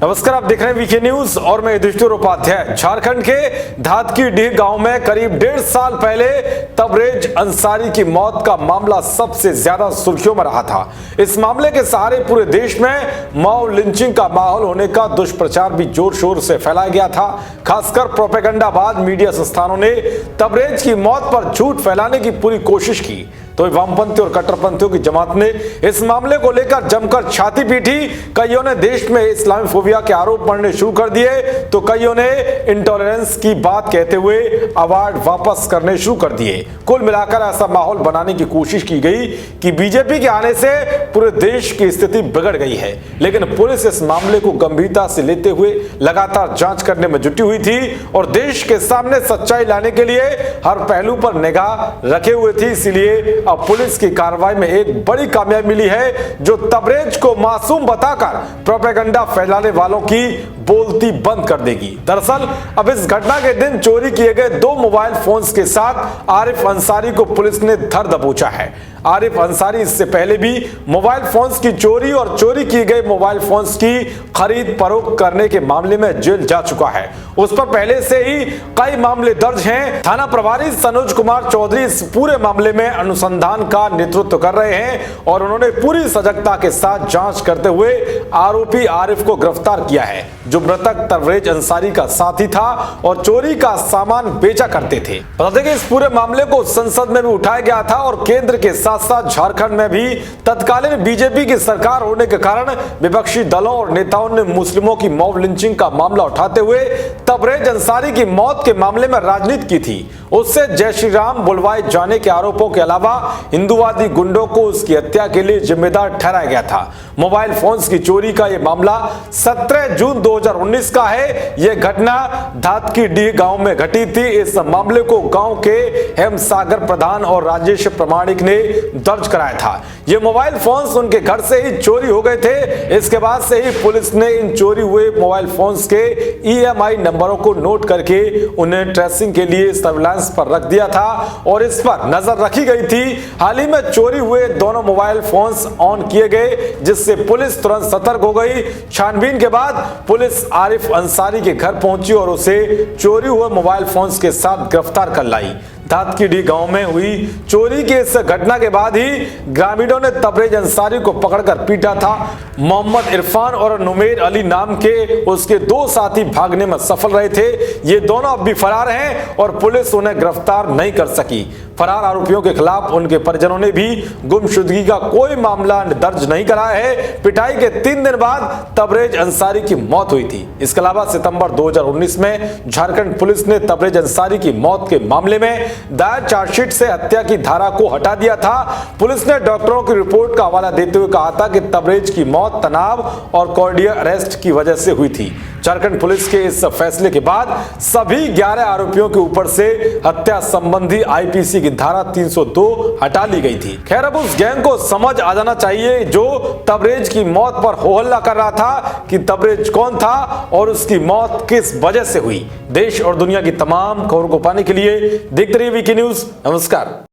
नमस्कार, आप देख रहे हैं वीके न्यूज और मैं युधिष्ठिर उपाध्याय। झारखंड के धातकीडीह गांव में करीब 1.5 साल पहले तबरेज अंसारी की मौत का मामला सबसे ज्यादा सुर्खियों में रहा था। इस मामले के सहारे पूरे देश में मॉब लिंचिंग का माहौल होने का दुष्प्रचार भी जोर शोर से फैलाया गया था। खासकर प्रोपेगेंडाबाज मीडिया संस्थानों ने तबरेज की मौत पर झूठ फैलाने की पूरी कोशिश की, तो वामपंथी और कट्टरपंथियों की जमात ने इस मामले को लेकर जमकर छाती पीटी। कईयों ने देश में इस्लामोफोबिया के आरोप पड़ने शुरू कर दिए, तो कईयों ने इंटॉलरेंस की बात कहते हुए अवार्ड वापस करने शुरू कर दिए। कुल मिलाकर ऐसा माहौल बनाने की कोशिश की गई कि बीजेपी के आने से पूरे देश की स्थिति बिगड़ गई है। लेकिन पुलिस इस मामले को गंभीरता से लेते हुए लगातार जांच करने में जुटी हुई थी और देश के सामने सच्चाई लाने के लिए हर पहलू पर निगाह रखे हुए थी। इसीलिए अब पुलिस की कार्रवाई में एक बड़ी कामयाबी मिली है, जो तबरेज को मासूम बताकर प्रोपेगेंडा फैलाने वालों की बोलती बंद कर देगी। दरअसल अब इस घटना के दिन चोरी किए गए 2 मोबाइल फोन्स के साथ आरिफ अंसारी को पुलिस ने धर दबोचा है। आरिफ अंसारी इससे पहले भी मोबाइल फोन्स की चोरी और चोरी की गई मोबाइल फोन्स की खरीद फरोख्त करने के मामले में जेल जा चुका है। उस पर पहले से ही कई मामले दर्ज हैं। थाना प्रभारी सनोज कुमार चौधरी इस पूरे मामले में अनुसंधान का नेतृत्व कर रहे हैं और उन्होंने पूरी सजगता के साथ जांच करते हुए आरोपी आरिफ को गिरफ्तार किया है, जो मृतक तबरेज अंसारी का साथी था और चोरी का सामान बेचा करते थे। बता दें कि इस पूरे मामले को संसद में भी उठाया गया था और केंद्र के साथ साथ झारखंड में भी तत्कालीन बीजेपी की सरकार होने के कारण विपक्षी दलों और नेताओं ने मुस्लिमों की मॉब लिंचिंग का मामला उठाते हुए तबरेज अंसारी की मौत के मामले में राजनीति की थी। उससे जय श्री राम बुलवाए जाने के आरोपों के अलावा हिंदुवादी गुंडों को उसकी हत्या के लिए जिम्मेदार ठहराया गया था। मोबाइल फोन्स की चोरी का यह मामला 17 जून 2019 का है। यह घटना धातकीडीह गांव में घटी थी। इस मामले को गांव के हेमसागर प्रधान और राजेश प्रमाणिक ने दर्ज कराया था। ये मोबाइल फोन्स उनके घर से ही चोरी हो गए थे। इसके बाद से ही पुलिस ने इन चोरी हुए मोबाइल फोन्स के EMI नंबरों को नोट करके उन्हें ट्रेसिंग के लिए सर्विलांस पर रख दिया था और इस पर नजर रखी गई थी। हाल ही में चोरी हुए दोनों मोबाइल फोन्स ऑन किए गए, जिससे पुलिस तुरंत सतर्क हो गई। छानबीन के बाद पुलिस आरिफ अंसारी के घर पहुंची और उसे चोरी हुए मोबाइल फोन्स के साथ गिरफ्तार कर लाई। धातकीडीह गांव में हुई चोरी की इस घटना के बाद ही ग्रामीणों ने तबरेज अंसारी को पकड़कर पीटा था। मोहम्मद इरफान और नुमेर अली नाम के उसके 2 साथी भागने में सफल रहे थे। ये दोनों अब भी फरार हैं और पुलिस उन्हें गिरफ्तार नहीं कर सकी। फरार आरोपियों के खिलाफ उनके परिजनों ने भी गुमशुदगी का कोई मामला दर्ज नहीं कराया है। पिटाई के 3 दिन बाद तबरेज अंसारी की मौत हुई थी। इसके अलावा सितंबर 2019 में झारखंड पुलिस ने तबरेज अंसारी की मौत के मामले में दायर चार्जशीट से हत्या की धारा को हटा दिया था। पुलिस ने डॉक्टरों की रिपोर्ट का हवाला देते हुए कहा था कि तबरेज की मौत तनाव और कार्डियक अरेस्ट की वजह से हुई थी। झारखंड पुलिस के इस फैसले के बाद सभी 11 आरोपियों के ऊपर से हत्या संबंधी IPC की धारा 302 हटा ली गई थी। खैर, अब उस गैंग को समझ आ जाना चाहिए जो तबरेज की मौत पर हो हल्ला कर रहा था कि तबरेज कौन था और उसकी मौत किस वजह से हुई। देश और दुनिया की तमाम खबरों को पाने के लिए देखते रहिए वीके न्यूज। नमस्कार।